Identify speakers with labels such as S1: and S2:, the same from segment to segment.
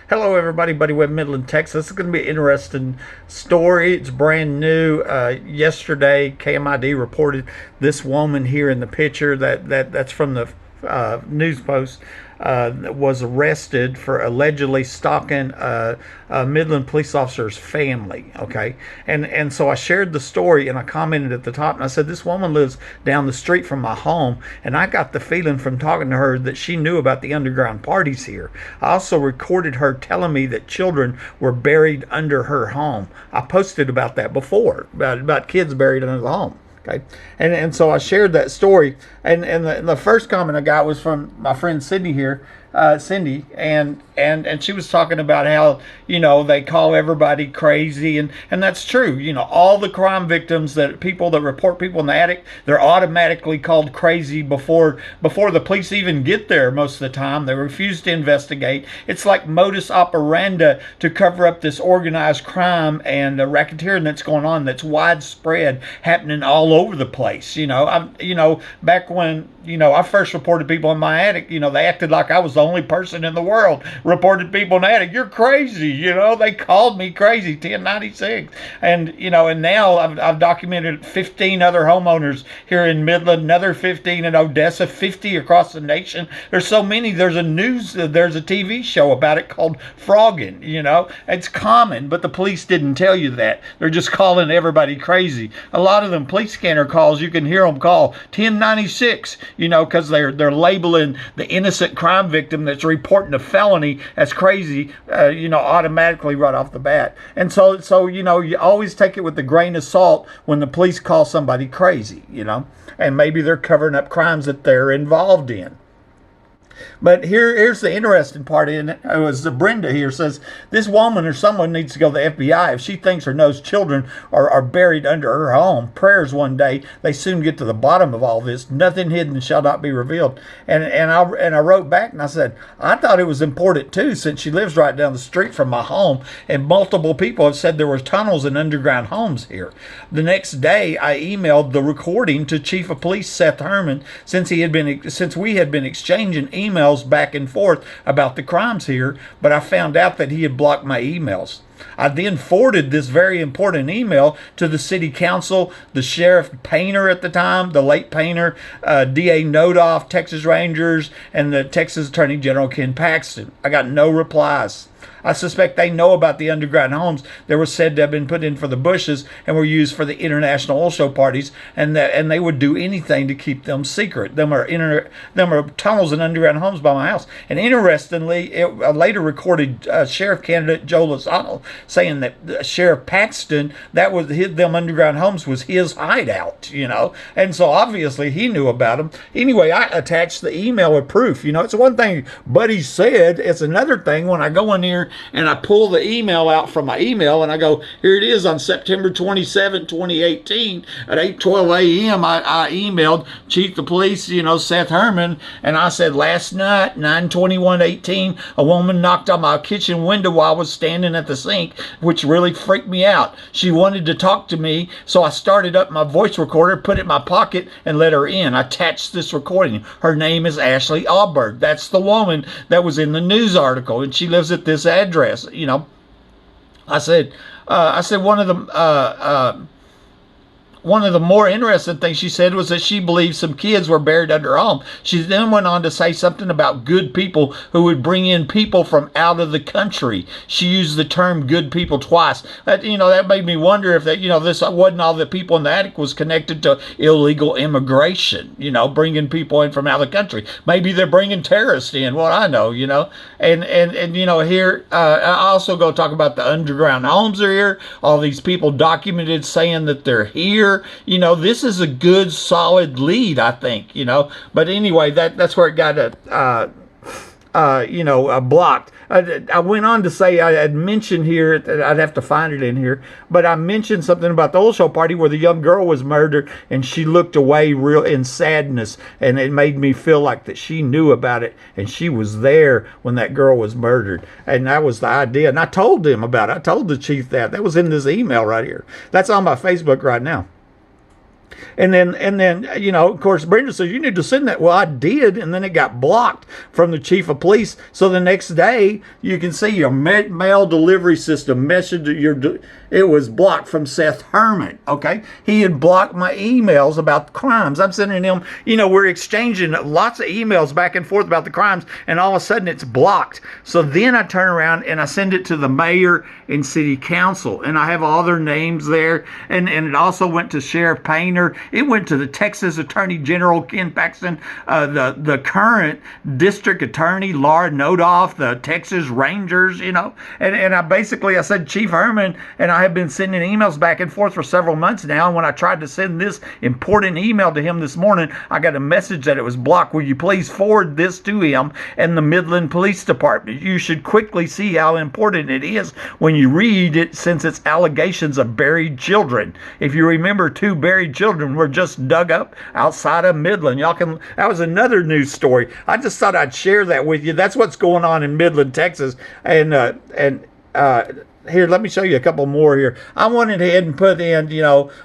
S1: Hello, everybody. Buddy Webb, Midland, Texas. It's going to be an interesting story. It's brand new. Yesterday, KMID reported this woman here in the picture that's from the news post was arrested for allegedly stalking a Midland police officer's family. Okay, and so I shared the story and I commented at the top and I said this woman lives down the street from my home, and I got the feeling from talking to her that she knew about the underground parties here. I also recorded her telling me that children were buried under her home. I posted about that before, about kids buried under the home. Okay, and so I shared that story, and the first comment I got was from my friend Sydney here, Cindy, and she was talking about how they call everybody crazy, and that's true. All the crime victims, that people that report people in the attic, they're automatically called crazy before the police even get there. Most of the time, they refuse to investigate. It's like modus operandi to cover up this organized crime and racketeering that's going on, that's widespread, happening all over the place. Back when I first reported people in my attic, they acted like I was the only person in the world reported people in the attic. You're crazy, they called me crazy, 1096. And now I've documented 15 other homeowners here in Midland, another 15 in Odessa, 50 across the nation. There's so many. There's a TV show about it called Frogging. It's common, but the police didn't tell you that. They're just calling everybody crazy. A lot of them police scanner calls, you can hear them call 1096, because they're labeling the innocent crime victim that's reporting a felony as crazy, automatically right off the bat. And so you always take it with a grain of salt when the police call somebody crazy, and maybe they're covering up crimes that they're involved in. But here's the interesting part. It was Brenda here says this woman or someone needs to go to the FBI if she thinks or knows children are buried under her home. Prayers one day, they soon get to the bottom of all this. Nothing hidden shall not be revealed. And I wrote back and I said I thought it was important too, since she lives right down the street from my home, and multiple people have said there were tunnels and underground homes here. The next day, I emailed the recording to Chief of Police Seth Herman, since we had been exchanging emails back and forth about the crimes here, but I found out that he had blocked my emails. I then forwarded this very important email to the city council, the sheriff Painter at the time, the late Painter, DA Nodoff, Texas Rangers, and the Texas Attorney General Ken Paxton. I got no replies. I suspect they know about the underground homes that were said to have been put in for the Bushes and were used for the international oil show parties, and they would do anything to keep them secret. Them are tunnels and underground homes by my house. And interestingly, I later recorded sheriff candidate Joe Lozano saying that Sheriff Paxton, that was them underground homes was his hideout, and so obviously he knew about them. Anyway, I attached the email with proof. It's one thing Buddy said. It's another thing when I go in here and I pull the email out from my email and I go, here it is on September 27, 2018 at 8:12 a.m. I emailed Chief of Police, Seth Herman, and I said, last night, 9/21/18, a woman knocked on my kitchen window while I was standing at the sink, which really freaked me out. She wanted to talk to me, so I started up my voice recorder, put it in my pocket, and let her in. I attached this recording. Her name is Ashley Alberg. That's the woman that was in the news article, and she lives at this address. I said one of the more interesting things she said was that she believed some kids were buried under her home. She then went on to say something about good people who would bring in people from out of the country. She used the term good people twice. That made me wonder if this wasn't all the people in the attic was connected to illegal immigration, bringing people in from out of the country. Maybe they're bringing terrorists in, what I know, and here, I also go talk about the underground homes are here. All these people documented saying that they're here. This is a good, solid lead, I think, But anyway, that's where it got blocked. I went on to say I had mentioned here, I'd have to find it in here, but I mentioned something about the oil show party where the young girl was murdered and she looked away real in sadness, and it made me feel like that she knew about it and she was there when that girl was murdered. And that was the idea. And I told them about it. I told the chief that. That was in this email right here. That's on my Facebook right now. And then, of course, Brenda says, you need to send that. Well, I did, and then it got blocked from the chief of police. So the next day, you can see your mail delivery system message. It was blocked from Seth Herman, okay? He had blocked my emails about crimes. I'm sending him, we're exchanging lots of emails back and forth about the crimes, and all of a sudden it's blocked. So then I turn around and I send it to the mayor and city council, and I have all their names there, and it also went to Sheriff Painter. It went to the Texas Attorney General, Ken Paxton, the current district attorney, Laura Nodoff, the Texas Rangers, and I said, Chief Herman, and I have been sending emails back and forth for several months now, and when I tried to send this important email to him this morning, I got a message that it was blocked. Will you please forward this to him and the Midland Police Department? You should quickly see how important it is when you read it, since it's allegations of buried children. If you remember, 2 buried children were just dug up outside of Midland. That was another news story. I just thought I'd share that with you. That's what's going on in Midland, Texas. And here, let me show you a couple more here. I went ahead and put in,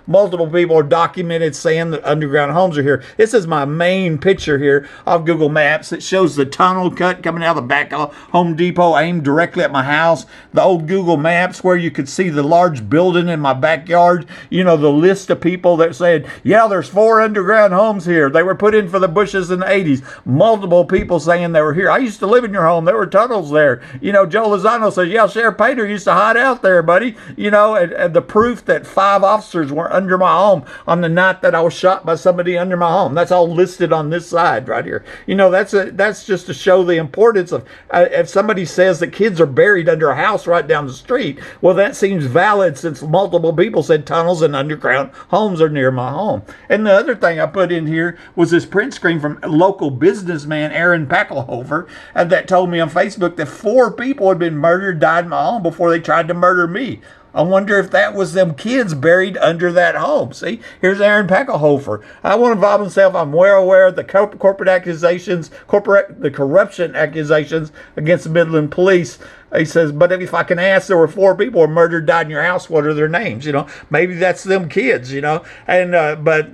S1: multiple people are documented saying that underground homes are here. This is my main picture here of Google Maps. It shows the tunnel cut coming out of the back of Home Depot aimed directly at my house. The old Google Maps where you could see the large building in my backyard. The list of people that said, yeah, there's 4 underground homes here. They were put in for the Bushes in the 80s. Multiple people saying they were here. I used to live in your home. There were tunnels there. Joe Lozano says, yeah, Sheriff Painter used to hide out there, buddy. And the proof that 5 officers were under my home on the night that I was shot by somebody under my home. That's all listed on this side right here. That's just to show the importance of if somebody says that kids are buried under a house right down the street, well, that seems valid since multiple people said tunnels and underground homes are near my home. And the other thing I put in here was this print screen from local businessman Aaron Packelhofer that told me on Facebook that 4 people had been murdered, died in my home before they tried to murder me. I wonder if that was them kids buried under that home. See, here's Aaron Packelhofer. I won't involve himself. I'm well aware of the corporate accusations, the corruption accusations against the Midland police. He says, but if I can ask, there were 4 people who were murdered, died in your house. What are their names? Maybe that's them kids, And, but,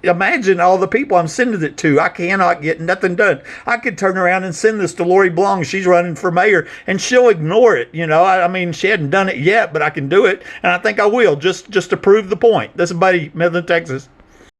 S1: imagine all the people I'm sending it to. I cannot get nothing done. I could turn around and send this to Lori Blong. She's running for mayor, and she'll ignore it. I mean, she hadn't done it yet, but I can do it, and I think I will, just to prove the point. This is Buddy, Midland, Texas.